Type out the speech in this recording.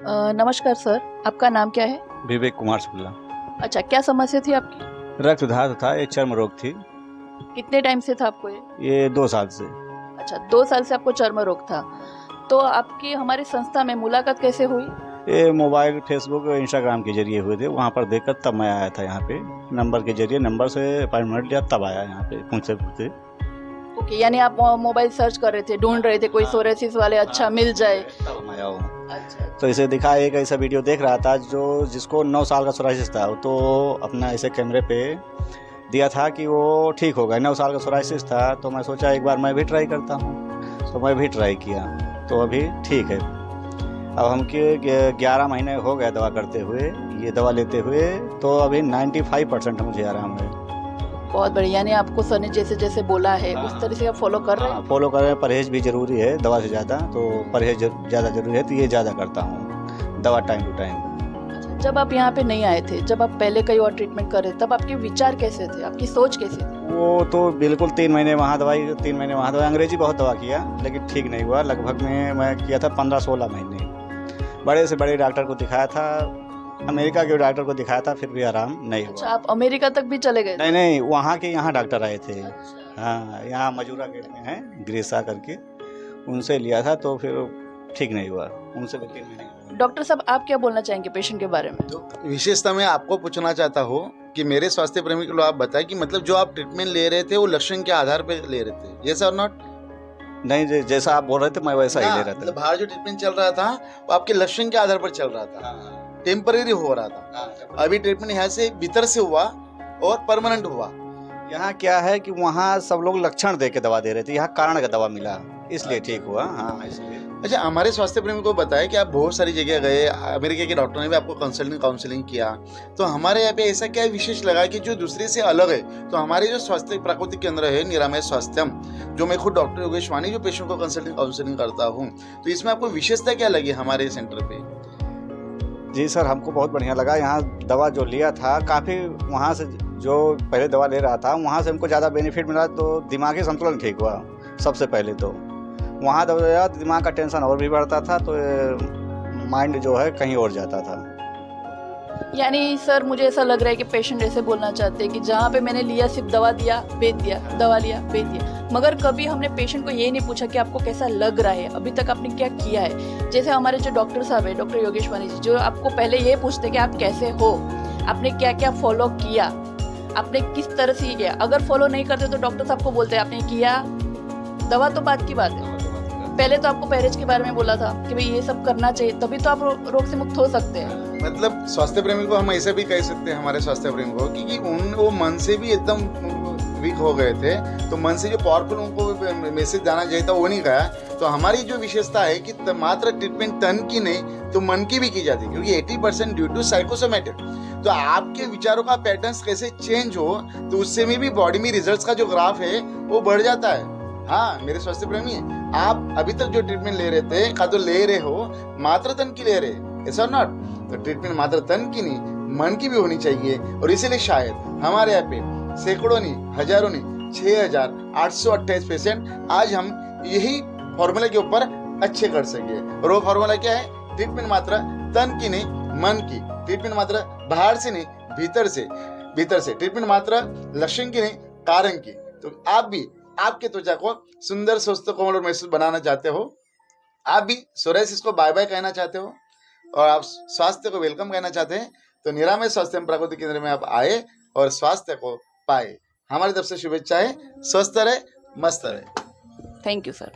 नमस्कार सर, आपका नाम क्या है? विवेक कुमार शुक्ला। अच्छा, क्या समस्या थी आपकी? रक्तदाब था, एक चर्म रोग थी। कितने टाइम से था आपको ये? ये 2 साल से। अच्छा, 2 साल से आपको चर्म रोग था। तो आपकी हमारी संस्था में मुलाकात कैसे हुई? ये मोबाइल, फेसबुक, इंस्टाग्राम के जरिए हुए थे। वहाँ पर देखकर तब मैं आया था यहाँ पे। नंबर के जरिए, नंबर से अपॉइंटमेंट लिया, तब आया यहाँ पे पूछते। ओके, यानी आप मोबाइल सर्च कर रहे थे, ढूंढ रहे थे कोई सोरेसिस वाले अच्छा मिल जाए। तब मैं आया हूँ। अच्छा, तो इसे दिखा, एक ऐसा वीडियो देख रहा था जिसको 9 साल का सोराइसिस था। तो अपना ऐसे कैमरे पे दिया था कि वो ठीक हो गया। 9 साल का सोराइसिस था, तो मैं सोचा एक बार मैं भी ट्राई करता हूँ। तो मैं भी ट्राई किया, तो अभी ठीक है। अब हमके 11 महीने हो गए दवा करते हुए, ये दवा लेते हुए। तो अभी 95% मुझे आराम है। बहुत बढ़िया। यानी आपको सर ने जैसे जैसे बोला है उस तरह से आप फॉलो कर रहे हैं? फॉलो कर रहे हैं। परहेज भी ज़रूरी है दवा से ज़्यादा, तो परहेज ज़्यादा ज़रूरी है, तो ये ज़्यादा करता हूँ, दवा टाइम टू टाइम। अच्छा, जब आप यहाँ पे नहीं आए थे, जब आप पहले कहीं और ट्रीटमेंट कर रहे थे, तब आपके विचार कैसे थे, आपकी सोच कैसी थी? वो तो बिल्कुल 3 महीने वहाँ दवाई, 3 महीने वहाँ दवाई। अंग्रेजी बहुत दवा किया, लेकिन ठीक नहीं हुआ। लगभग में मैं किया था 15-16 महीने। बड़े से बड़े डॉक्टर को दिखाया था, अमेरिका के डॉक्टर को दिखाया था, फिर भी आराम नहीं अच्छा, हुआ। आप अमेरिका तक भी चले गए थे? नहीं, वहाँ के यहाँ डॉक्टर आए थे। हाँ, यहाँ मजूरा गेट में है, ग्रेसा करके, उनसे लिया था, तो फिर ठीक नहीं हुआ। उनसे भी 3 महीने। डॉक्टर साहब, आप क्या बोलना चाहेंगे पेशेंट के बारे में? तो विशेषता मैं आपको पूछना चाहता हूँ कि मेरे स्वास्थ्य प्रेमी को आप बताएं कि मतलब जो आप ट्रीटमेंट ले रहे थे वो लक्षण के आधार पे ले रहे थे, यस और नॉट? नहीं, जैसा आप बोल रहे थे मैं वैसा ही ले रहा मतलब था। बाहर जो ट्रीटमेंट चल रहा था वो आपके लक्षण के आधार पर चल रहा था, टेम्पररी हो रहा था। अभी ट्रीटमेंट यहाँ से भीतर से हुआ और परमानेंट हुआ। यहाँ क्या है कि वहाँ सब लोग लक्षण दे के दवा दे रहे थे, यहाँ कारण का दवा मिला, इसलिए ठीक हुआ। हाँ, इसलिए। अच्छा, हमारे स्वास्थ्य प्रेमी को बताएं कि आप बहुत सारी जगह गए, अमेरिका के डॉक्टर ने भी आपको काउंसलिंग किया, तो हमारे यहाँ पे ऐसा क्या विशेष लगा कि जो दूसरे से अलग है? तो हमारे जो स्वास्थ्य प्राकृतिक केंद्र है निरामय स्वास्थ्यम, जो मैं खुद डॉक्टर योगेश वानी जो पेशेंट को काउंसलिंग करता हूँ, तो इसमें आपको विशेषता क्या लगी हमारे सेंटर पे? जी सर, हमको बहुत बढ़िया लगा। यहाँ दवा जो लिया था, काफ़ी वहाँ से जो पहले दवा ले रहा था, वहाँ से हमको ज़्यादा बेनिफिट मिला। तो दिमागी संतुलन ठीक हुआ सबसे पहले। तो वहाँ दवा लिया, दिमाग का टेंशन और भी बढ़ता था, तो माइंड जो है कहीं और जाता था। यानी सर, मुझे ऐसा लग रहा है कि पेशेंट ऐसे बोलना चाहते हैं कि जहाँ पे मैंने लिया सिर्फ दवा दिया, बेच दिया, दवा लिया, बेच दिया, मगर कभी हमने पेशेंट को ये नहीं पूछा कि आपको कैसा लग रहा है, अभी तक आपने क्या किया है। जैसे हमारे जो डॉक्टर साहब है, डॉक्टर योगेश वानी जी, जो आपको पहले ये पूछते कि आप कैसे हो, आपने क्या क्या फॉलो किया, आपने किस तरह से किया। अगर फॉलो नहीं करते तो डॉक्टर साहब को बोलते आपने किया, दवा तो बात की बात है। पहले तो आपको परहेज के बारे में बोला था कि भाई ये सब करना चाहिए, तभी तो आप रोग से मुक्त हो सकते हैं। मतलब स्वास्थ्य प्रेमी को हम ऐसे भी कह सकते हैं, हमारे स्वास्थ्य प्रेमी को, कि वो मन से भी एकदम वीक हो गए थे, तो मन से जो पावरफुल उनको मैसेज जाना चाहिए था वो नहीं गया। तो हमारी जो विशेषता है कि मात्र ट्रीटमेंट तन की नहीं तो मन की भी की जाती है, क्योंकि 80% ड्यू टू साइकोसोमैटिक। तो आपके विचारों का पैटर्न कैसे चेंज हो, तो उससे में भी बॉडी में रिजल्ट्स का जो ग्राफ है वो बढ़ जाता है। हाँ मेरे स्वास्थ्य प्रेमी, आप अभी तक जो ट्रीटमेंट ले रहे थे, का तो ले रहे हो मात्र तन की ले रहे, ऐसा नॉट? तो ट्रीटमेंट मात्र तन की नहीं, मन की भी होनी चाहिए। और इसीलिए शायद हमारे यहाँ पे सैकड़ों नहीं, हजारों नहीं, 6,828 पेशेंट आज हम यही फॉर्मूला के ऊपर अच्छे कर सके। और वो फॉर्मूला क्या है? ट्रीटमेंट मात्र तन की नहीं, मन की। ट्रीटमेंट मात्र बाहर से नहीं, भीतर से। ट्रीटमेंट मात्र लक्षण की नहीं, कारण की। तो आप भी आपके त्वचा को सुंदर, स्वस्थ, कोमल और महसूस बनाना चाहते हो, आप भी सोराइसिस को बाय बाय कहना चाहते हो, और आप स्वास्थ्य को वेलकम कहना चाहते हैं, तो निरामय स्वास्थ्य प्राकृतिक केंद्र में आप आए और स्वास्थ्य को पाए। हमारी तरफ से शुभेच्छाएं। स्वस्थ रहे, मस्त रहे। Thank you sir.